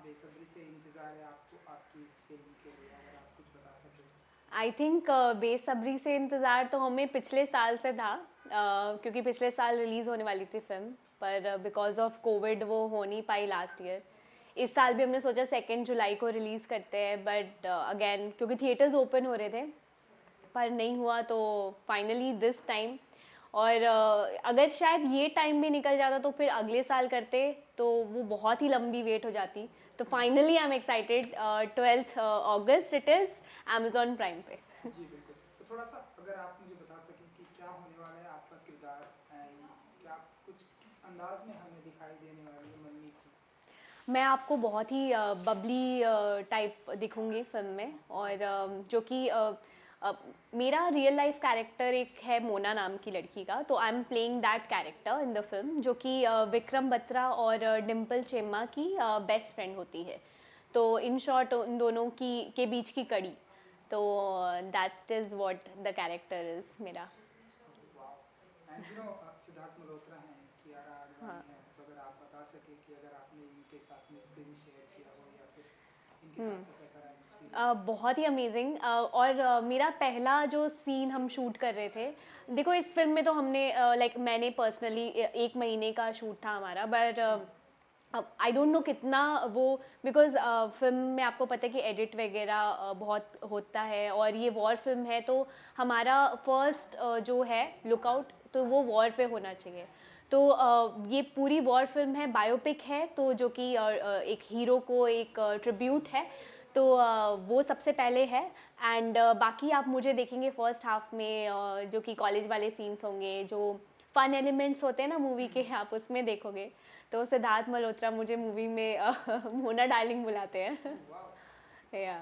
बेसब्री से इंतज़ार है आपको आपकी इस फिल्म के लिए, अगर आप कुछ बता सकें? आई थिंक बेसब्री से इंतज़ार तो हमें पिछले साल से था, क्योंकि पिछले साल रिलीज़ होने वाली थी फिल्म, पर बिकॉज ऑफ कोविड वो हो नहीं पाई लास्ट ईयर। इस साल भी हमने सोचा 2 जुलाई को रिलीज़ करते हैं, बट अगेन क्योंकि थिएटर्स ओपन हो रहे थे, पर नहीं हुआ, तो फाइनली दिस टाइम। और अगर शायद ये टाइम भी निकल जाता तो फिर अगले साल करते, तो वो बहुत ही लंबी वेट हो जाती। तो finally I am excited. 12 August it is, Amazon prime पे। जी बिल्कुल। तो थोड़ा सा अगर आप मुझे बता सकें कि क्या होने वाला है आपका किरदार, एंड क्या कुछ किस अंदाज में हमें दिखाई देने वाली है मनमीत जी? मैं आपको बहुत ही बबली टाइप दिखूंगी फिल्म में, और जो कि मेरा रियल लाइफ कैरेक्टर एक है मोना नाम की लड़की का, तो I am playing that character in the film, जो कि विक्रम बत्रा और डिम्पल चेम्मा की बेस्ट फ्रेंड होती है। तो इन शॉर्ट उन दोनों की के बीच की कड़ी, तो that is what the character is मेरा। वाह। एंड सिद्धार्थ मल्होत्रा हैं, कियारा आडवाणी है, तो अगर आप बता सके कि अगर आपने इनके साथ में स्क्रीन शेयर किया हो या फिर इनके साथ का कैसा रहा एक्सपीरियंस? बहुत ही अमेजिंग। और मेरा पहला जो सीन हम शूट कर रहे थे, देखो इस फिल्म में तो हमने लाइक मैंने पर्सनली 1 महीने का शूट था हमारा, बट आई डोंट नो कितना वो, बिकॉज फिल्म में आपको पता है कि एडिट वगैरह बहुत होता है, और ये वॉर फिल्म है, तो हमारा फर्स्ट जो है लुकआउट तो वो वॉर पे होना चाहिए। तो ये पूरी वॉर फिल्म है, बायोपिक है, तो जो कि एक हीरो को एक ट्रिब्यूट है, तो वो सबसे पहले है। एंड बाकी आप मुझे देखेंगे फर्स्ट हाफ में, जो कि कॉलेज वाले सीन्स होंगे, जो फन एलिमेंट्स होते हैं ना मूवी के, आप उसमें देखोगे। तो सिद्धार्थ मल्होत्रा मुझे मूवी में मोना डार्लिंग बुलाते हैं। वाह। या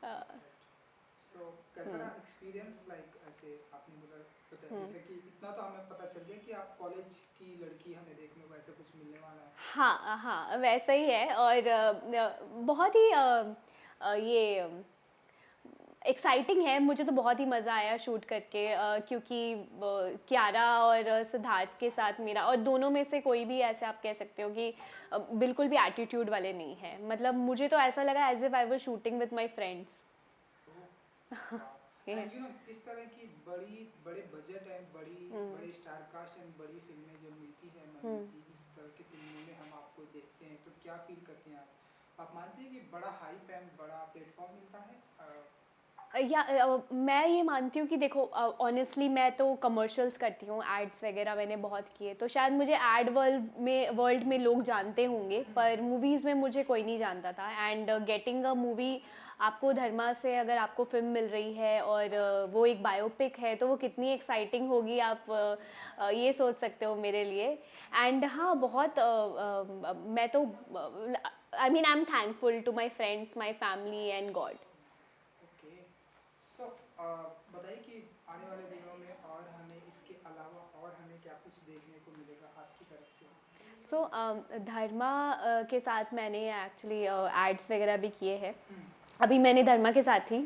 सो कैसा रहा एक्सपीरियंस, लाइक ऐसे आपने बोला पता, जैसे कि इतना तो हमें पता चल गया कि आप कॉलेज की लड़की हमें देखने को ऐसे कुछ मिलने वाला है। हाँ हाँ, वैसा ही है। और बहुत ही ये एक्साइटिंग है। मुझे तो बहुत ही मज़ा आया शूट करके, क्योंकि कियारा और सिद्धार्थ के साथ मेरा, और दोनों में से कोई भी ऐसे आप कह सकते हो कि बिल्कुल भी एटीट्यूड वाले नहीं है। मतलब मुझे तो ऐसा लगा as if I was shooting with my friends. वाह। एंड इस तरह की बड़ी बड़े बजट एंड बड़े स्टार कास्ट एंड बड़ी फिल्में जो मिलती है मनमीत जी, इस तरह की फिल्मों में हम आपको देखते हैं तो क्या फील करते हैं आप मानते हैं कि बड़ा हाइप एंड बड़ा प्लेटफॉर्म मिलता है? मैं ये मानती हूँ कि देखो, ऑनेस्टली मैं तो कमर्शियल्स करती हूँ, एड्स वगैरह मैंने बहुत किए, तो शायद मुझे एड वर्ल्ड में लोग जानते होंगे, पर मूवीज़ में मुझे कोई नहीं जानता था। एंड गेटिंग अ मूवी, आपको धर्मा से अगर आपको फिल्म मिल रही है, और वो एक बायोपिक है, तो वो कितनी एक्साइटिंग होगी, आप ये सोच सकते हो मेरे लिए। एंड हाँ, बहुत मैं तो I mean I am thankful to my friends, my family and God. Okay. So बताइए कि आने वाले दिनों में और हमें इसके अलावा और हमें क्या कुछ देखने को मिलेगा आपकी तरफ से? सो धर्मा के साथ मैंने एक्चुअली एड्स वगैरह भी किए हैं। अभी मैंने धर्मा के साथ ही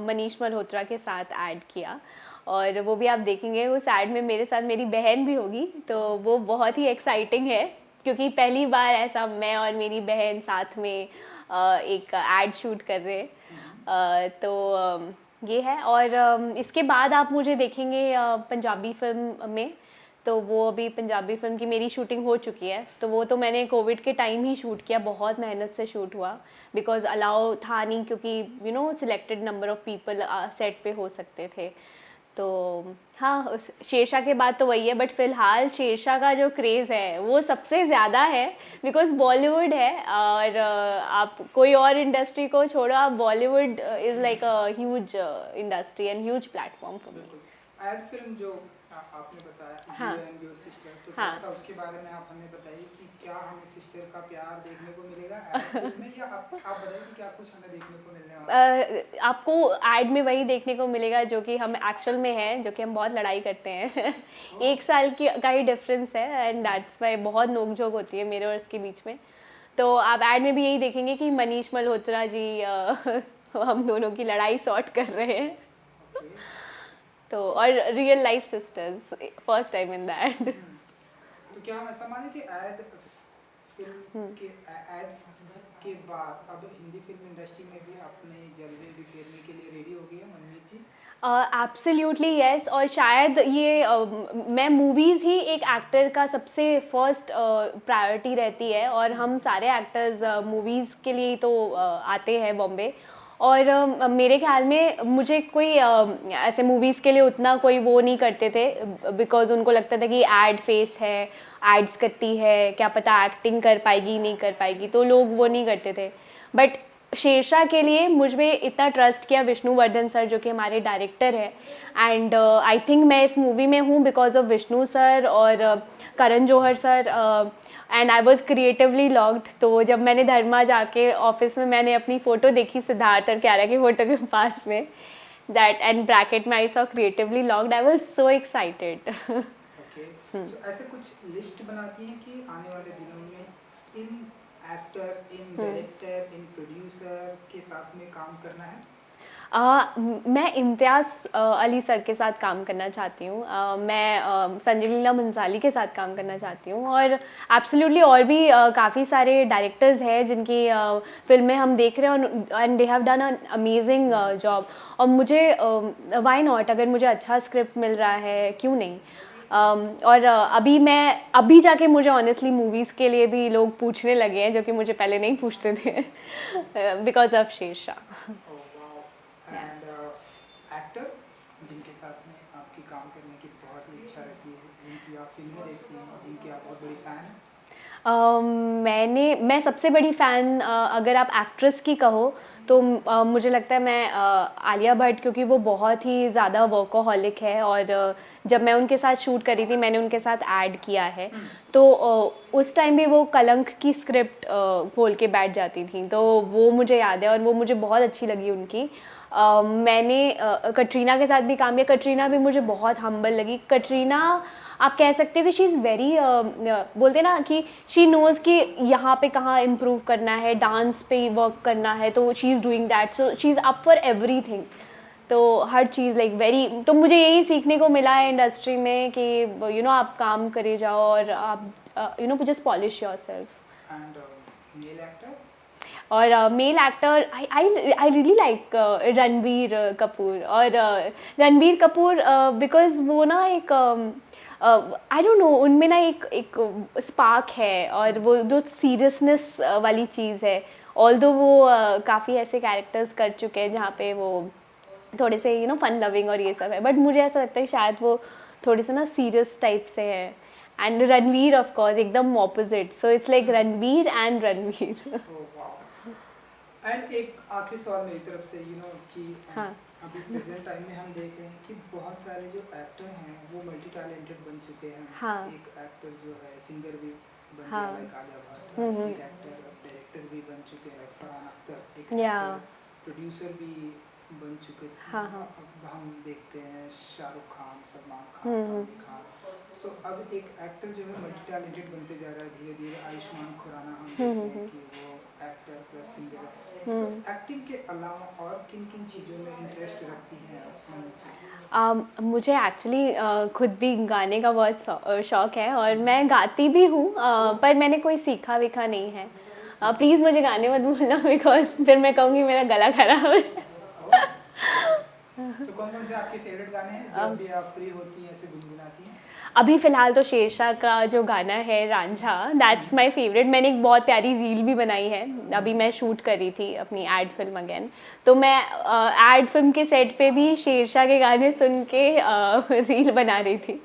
मनीष मल्होत्रा के साथ ऐड किया, और वो भी आप देखेंगे। उस ऐड में मेरे साथ मेरी बहन भी होगी, तो वो बहुत ही एक्साइटिंग है, क्योंकि पहली बार ऐसा मैं और मेरी बहन साथ में एक ऐड शूट कर रहे हैं। तो ये है। और इसके बाद आप मुझे देखेंगे पंजाबी फिल्म में, तो वो अभी पंजाबी फिल्म की मेरी शूटिंग हो चुकी है, तो वो तो मैंने कोविड के टाइम ही शूट किया, बहुत मेहनत से शूट हुआ, बिकॉज अलाउ था नहीं, क्योंकि selected number of people set पे हो सकते थे। तो हाँ, शेरशाह के बाद तो वही है, बट फिलहाल शेरशाह का जो क्रेज़ है वो सबसे ज़्यादा है, बिकॉज बॉलीवुड है। और आप कोई और इंडस्ट्री को छोड़ो, आप Bollywood is like a huge industry and huge platform for me. बिल्कुल। एड फिल्म जो आपने बताया हाँ यू एंड योर सिस्टर, तो थोड़ा हाँ। सा उसके बारे में आप हमें बताइए कि क्या हमें सिस्टर का प्यार देखने को मिलेगा एड फिल्म में, या आप बताइए कि क्या कुछ हमें देखने को मिलने वाला है? आपको ऐड में वही देखने को मिलेगा जो कि हम एक्चुअल में हैं, जो कि हम बहुत लड़ाई करते हैं। 1 साल की का ही डिफरेंस है, एंड दैट्स वाई बहुत नोकझोंक होती है मेरे और उसके बीच में। तो आप ऐड में भी यही देखेंगे कि मनीष मल्होत्रा जी हम दोनों की लड़ाई सॉर्ट कर रहे हैं। ओके। तो और real life sisters, first time in that. तो क्या हम ऐसा माने कि एड फिल्म के एड्स के बाद अब हिंदी फिल्म इंडस्ट्री में भी अपने जलवे बिखेरने के लिए रेडी हो गई है मनमीत जी? Absolutely yes. और शायद ये मैं मूवीज़ ही एक एक्टर का सबसे फर्स्ट प्रायोरिटी रहती है, और हम सारे एक्टर्स मूवीज़ के लिए तो आते हैं बॉम्बे। और मेरे ख्याल में मुझे कोई ऐसे मूवीज़ के लिए उतना कोई वो नहीं करते थे, बिकॉज उनको लगता था कि एड फेस है, एड्स करती है, क्या पता एक्टिंग कर पाएगी नहीं कर पाएगी, तो लोग वो नहीं करते थे। बट शेरशाह के लिए मुझ में इतना ट्रस्ट किया विष्णुवर्धन सर, जो कि हमारे डायरेक्टर है, एंड आई थिंक मैं इस मूवी में हूँ बिकॉज ऑफ विष्णु सर और Karan Johar sir, and I was creatively locked. तो जब मैंने धर्मा जाके ऑफिस में मैंने अपनी फ़ोटो देखी सिद्धार्थ और क्यारा की फ़ोटो के पास में, दैट एंड ब्रैकेट में I saw creatively locked, I was so excited. Okay, so ऐसे कुछ लिस्ट बनाती हैं कि आने वाले दिनों में इन एक्टर, इन डायरेक्टर, इन प्रोड्यूसर के साथ में काम करना है? मैं इम्तियाज़ अली सर के साथ काम करना चाहती हूँ, मैं संजय लीला भंसाली के साथ काम करना चाहती हूँ, और एब्सोल्युटली और भी काफ़ी सारे डायरेक्टर्स हैं जिनकी फिल्में हम देख रहे हैं, and they have done an amazing job. और मुझे व्हाई नॉट, अगर मुझे अच्छा स्क्रिप्ट मिल रहा है क्यों नहीं। और अभी जाके मुझे ऑनेस्टली मूवीज़ के लिए भी लोग पूछने लगे हैं, जो कि मुझे पहले नहीं पूछते थे because of Shershaah. And actor जिनके साथ में आपकी काम करने की बहुत ही इच्छा रहती है, जिनकी आप फिल्में देखती हैं, जिनकी आप बहुत बड़ी फ़ैन हैं? मैं सबसे बड़ी फ़ैन, अगर आप एक्ट्रेस की कहो तो मुझे लगता है मैं आलिया भट्ट, क्योंकि वो बहुत ही ज़्यादा वर्कोहॉलिक है, और जब मैं उनके साथ शूट करी थी मैंने उनके साथ ऐड किया है, तो उस टाइम भी वो कलंक की स्क्रिप्ट खोल के बैठ जाती थी, तो वो मुझे याद है और वो मुझे बहुत अच्छी लगी उनकी। मैंने कटरीना के साथ भी काम किया, कटरीना भी मुझे बहुत हम्बल लगी। कटरीना आप कह सकते हो कि शी इज़ वेरी, बोलते ना कि शी नोज़ कि यहाँ पे कहाँ इम्प्रूव करना है, डांस पे वर्क करना है, तो she is doing that, so she is up for everything. तो हर चीज़ लाइक वेरी, तो मुझे यही सीखने को मिला है इंडस्ट्री में कि आप काम करे जाओ और आप just polish yourself. And male actor? और male actor I really like Ranbir Kapoor, और रणबीर कपूर बिकॉज वो ना एक आई डोंट नो, उनमें ना एक स्पार्क है, और वो जो सीरियसनेस वाली चीज़ है, ऑल्दो वो काफ़ी ऐसे कैरेक्टर्स कर चुके हैं जहाँ पे वो थोड़े से फन लविंग और ये सब है, बट मुझे ऐसा लगता है शायद वो थोड़े से ना सीरियस टाइप से है। एंड रणवीर ऑफ कोर्स एकदम opposite, so it's like Ranbir and Ranveer. And एक आखिरी सवाल मेरी तरफ से कि हाँ। अभी प्रेजेंट टाइम में हम देख रहे हैं कि बहुत सारे जो एक्टर हैं वो मल्टी टैलेंटेड बन चुके हैं। हाँ। एक एक्टर जो है सिंगर भी बन हाँ। गया लाइक आलिया भट्ट, एक एक्टर डायरेक्टर भी बन चुके हैं फरहान अख्तर, एक प्रोड्यूसर भी बन चुके थे। हाँ, हाँ। अब हम देखते हैं शाहरुख खान, सलमान खान, आमिर खान। सो अब एक एक्टर जो है मल्टी टैलेंटेड बनते जा रहा है धीरे धीरे। आयुष्मान खुराना हम देखते हैं कि वो एक्टर प्लस सिंगर है। एक्टिंग के अलावा और किन किन चीज़ों में इंटरेस्ट रखती हैं? मुझे एक्चुअली खुद भी गाने का बहुत शौक है, और मैं गाती भी हूँ, पर मैंने कोई सीखा वीखा नहीं है। प्लीज़ मुझे गाने मत बोलना, बिकॉज फिर मैं कहूँगी मेरा गला खराब है। कौन से आपके फेवरेट गाने हैं जब भी आप फ्री होती हैं ऐसे गुनगुनाती हैं? अभी फ़िलहाल तो शेरशाह का जो गाना है रांझा, दैट्स माय फेवरेट। मैंने एक बहुत प्यारी रील भी बनाई है, अभी मैं शूट कर रही थी अपनी एड फिल्म अगेन, तो मैं एड फिल्म के सेट पे भी शेरशाह के गाने सुन के रील बना रही थी।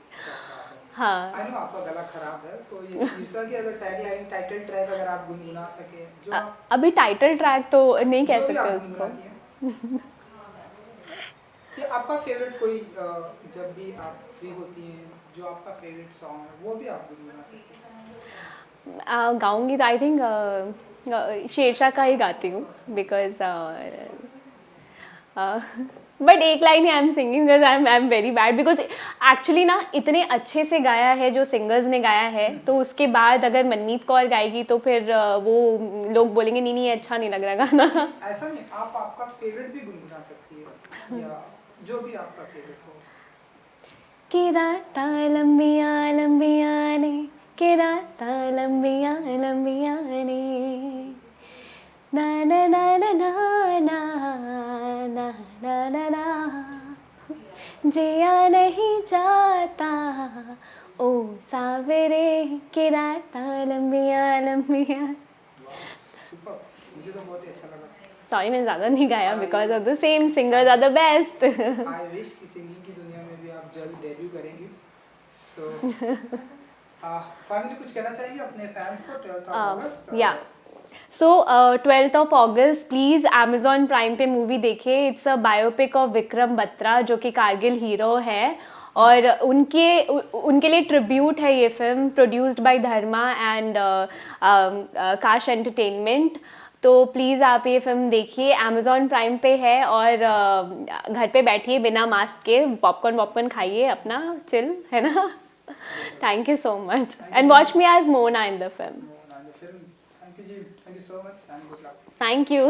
हाँ। आई नो आपका गला खराब है, तो ये शेरशाह की अगर टैगलाइन, टाइटल ट्रैक अगर आप गुनगुना सके जो अभी टाइटल ट्रैक तो नहीं कह सकते उसको। ये आपका फेवरेट कोई जब भी आप फ्री होती हैं जो आपका फेवरेट सॉन्ग है वो भी आप गुनगुना सकते हैं? गाऊंगी तो आई थिंक शेरशाह का ही गाती हूँ, बिकॉज बट एक line he I am singing because I am very bad, because actually ना इतने अच्छे से गाया है जो सिंगर्स ने गाया है, तो उसके बाद अगर मनमीत कौर गाएगी तो फिर वो लोग बोलेंगे नहीं नहीं अच्छा नहीं लग रहा गाना। ऐसा नहीं, आप आपका फेवरेट भी गुनगुना सकती है या जो भी आपका फेवरेट हो। कि रातां लंबियां लंबियां ने, कि रातां लंबियां लंबियां ने, ना ना ना ना ना ना ना ना ना ना जिया नहीं जाता ओ सावरे की रातां लंबिया लंबिया. सुपर, मुझे तो बहुत ही अच्छा लगा. सॉरी मैंने ज़्यादा नहीं गाया because of the same singers are the best. I wish कि सिंगिंग की दुनिया में भी आप जल्द डेब्यू करेंगी. सो फाइनली कुछ कहना चाहिए अपने फैंस को 12th ऑफ अगस्त? या सो 12th of August please Amazon prime पे मूवी देखिए. It's a biopic of Vikram Batra जो कि कारगिल हीरो है और उनके लिए ट्रिब्यूट है ये film, produced by Dharma and काश एंटरटेनमेंट. तो प्लीज़ आप ये फिल्म देखिए, अमेजॉन प्राइम पे है और घर पे बैठिए बिना मास्क के, पॉपकॉर्न खाइए अपना चिल, है ना. Thank you so much and watch me as Mona in the film. Thank you जी, thank you so much and good luck. Thank you.